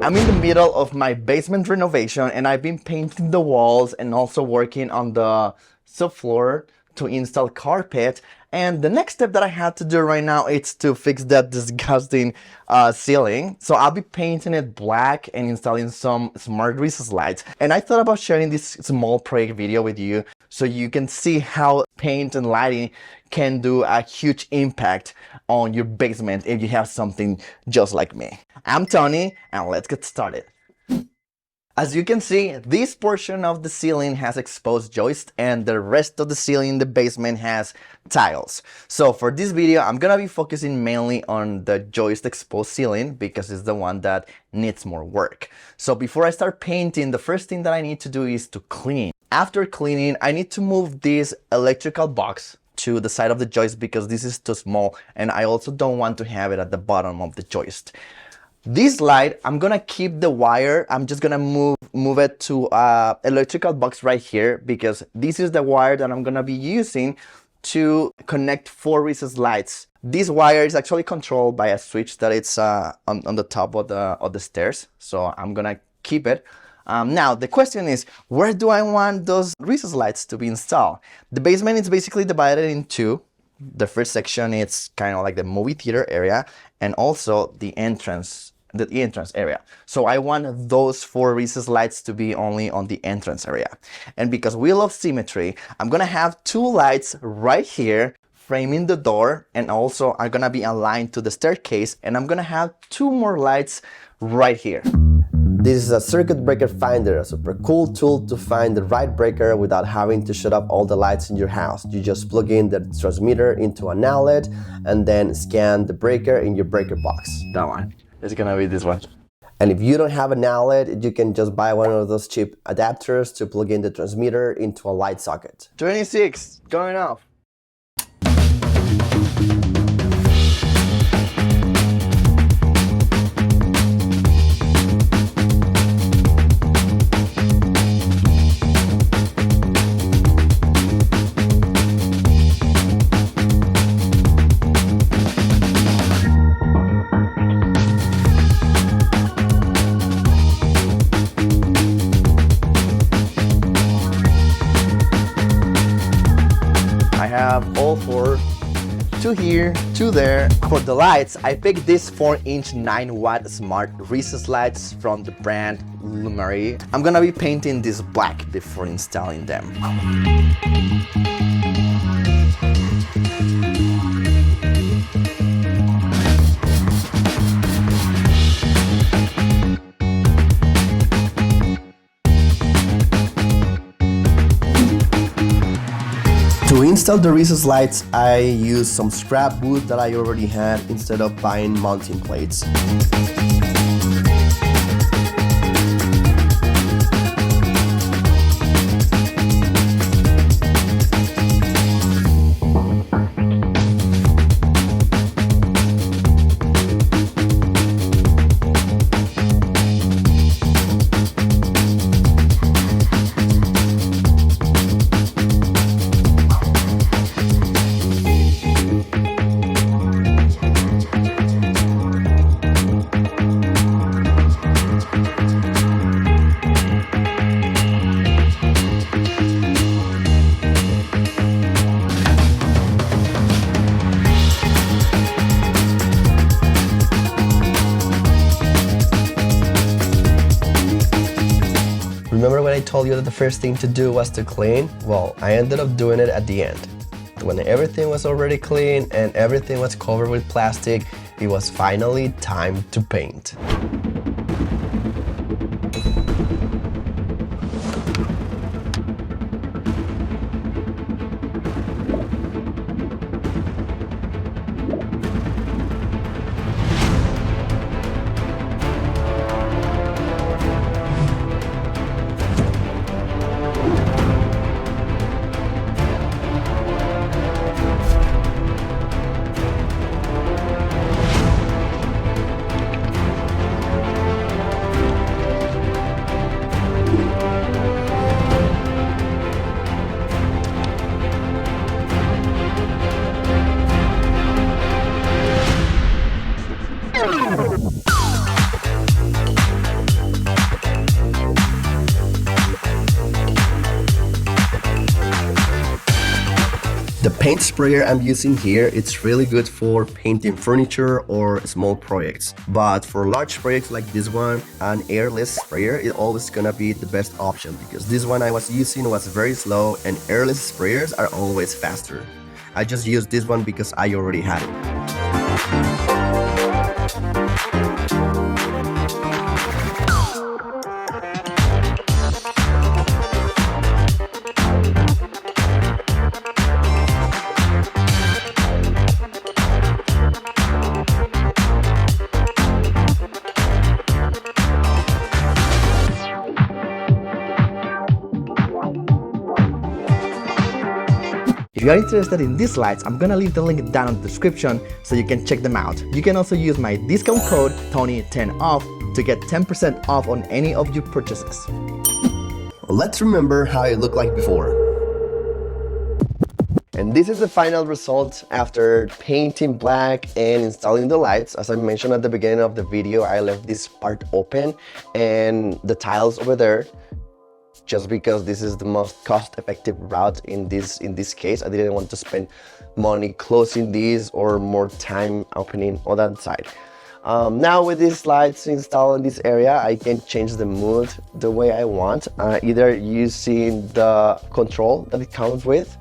I'm in the middle of my basement renovation and I've been painting the walls and also working on the subfloor to install carpet. And the next step that I have to do right now is to fix that disgusting ceiling. So I'll be painting it black and installing some smart recessed lights. And I thought about sharing this small project video with you so you can see how paint and lighting can do a huge impact on your basement if you have something just like me. I'm Tony and let's get started. As you can see, this portion of the ceiling has exposed joists and the rest of the ceiling in the basement has tiles. So for this video, I'm gonna be focusing mainly on the joist exposed ceiling because it's the one that needs more work. So before I start painting, the first thing that I need to do is to clean. After cleaning, I need to move this electrical box to the side of the joist because this is too small and I also don't want to have it at the bottom of the joist. This light, I'm gonna keep the wire. I'm just gonna move it to electrical box right here because this is the wire that I'm gonna be using to connect 4 recessed lights. This wire is actually controlled by a switch that it's on the top of the stairs. So I'm gonna keep it. Now the question is, where do I want those recessed lights to be installed? The basement is basically divided in two. The first section is kind of like the movie theater area and also the entrance area. So I want those 4 recessed lights to be only on the entrance area. And because we love symmetry, I'm gonna have 2 lights right here framing the door and also are gonna be aligned to the staircase, and I'm gonna have 2 more lights right here. This is a circuit breaker finder, a super cool tool to find the right breaker without having to shut off all the lights in your house. You just plug in the transmitter into an outlet and then scan the breaker in your breaker box. That one. It's gonna be this one. And if you don't have an outlet, you can just buy one of those cheap adapters to plug in the transmitter into a light socket. 26, going off. All 4, 2 here, 2 there. For the lights, I picked this 4-inch 9-watt smart recessed lights from the brand Lumary. I'm gonna be painting this black before installing them. To install the recessed lights, I used some scrap wood that I already had instead of buying mounting plates. Remember when I told you that the first thing to do was to clean? Well, I ended up doing it at the end. When everything was already clean and everything was covered with plastic, it was finally time to paint. The paint sprayer I'm using here, it's really good for painting furniture or small projects. But for large projects like this one, an airless sprayer is always gonna be the best option, because this one I was using was very slow and airless sprayers are always faster. I just used this one because I already had it. If you are interested in these lights, I'm gonna leave the link down in the description so you can check them out. You can also use my discount code TONY10OFF to get 10% off on any of your purchases. Let's remember how it looked like before. And this is the final result after painting black and installing the lights. As I mentioned at the beginning of the video, I left this part open and the tiles over there, just because this is the most cost-effective route in this case. I didn't want to spend money closing these or more time opening on that side. Now with these lights installed in this area, I can change the mood the way I want, either using the control that it comes with.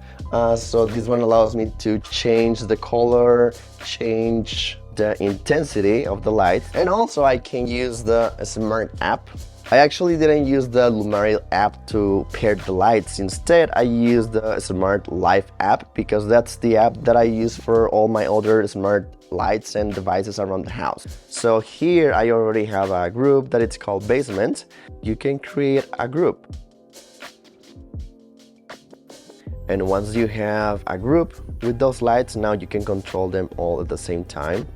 So this one allows me to change the color, change the intensity of the light, and also I can use the smart app. I actually didn't use the Lumary app to pair the lights. Instead, I used the Smart Life app because that's the app that I use for all my other smart lights and devices around the house. So here I already have a group that it's called Basement. You can create a group. And once you have a group with those lights, now you can control them all at the same time.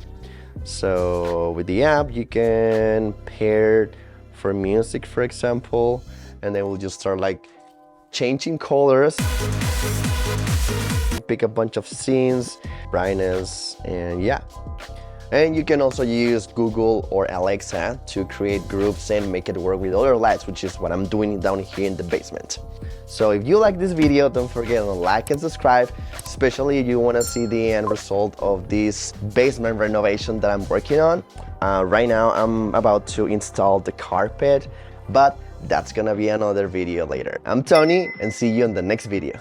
So with the app, you can pair for music, for example, and then we'll just start like changing colors, pick a bunch of scenes, brightness, and yeah. And you can also use Google or Alexa to create groups and make it work with other lights, which is what I'm doing down here in the basement. So if you like this video, don't forget to like and subscribe, especially if you want to see the end result of this basement renovation that I'm working on. Right now I'm about to install the carpet, but that's gonna be another video later. I'm Tony, and see you in the next video.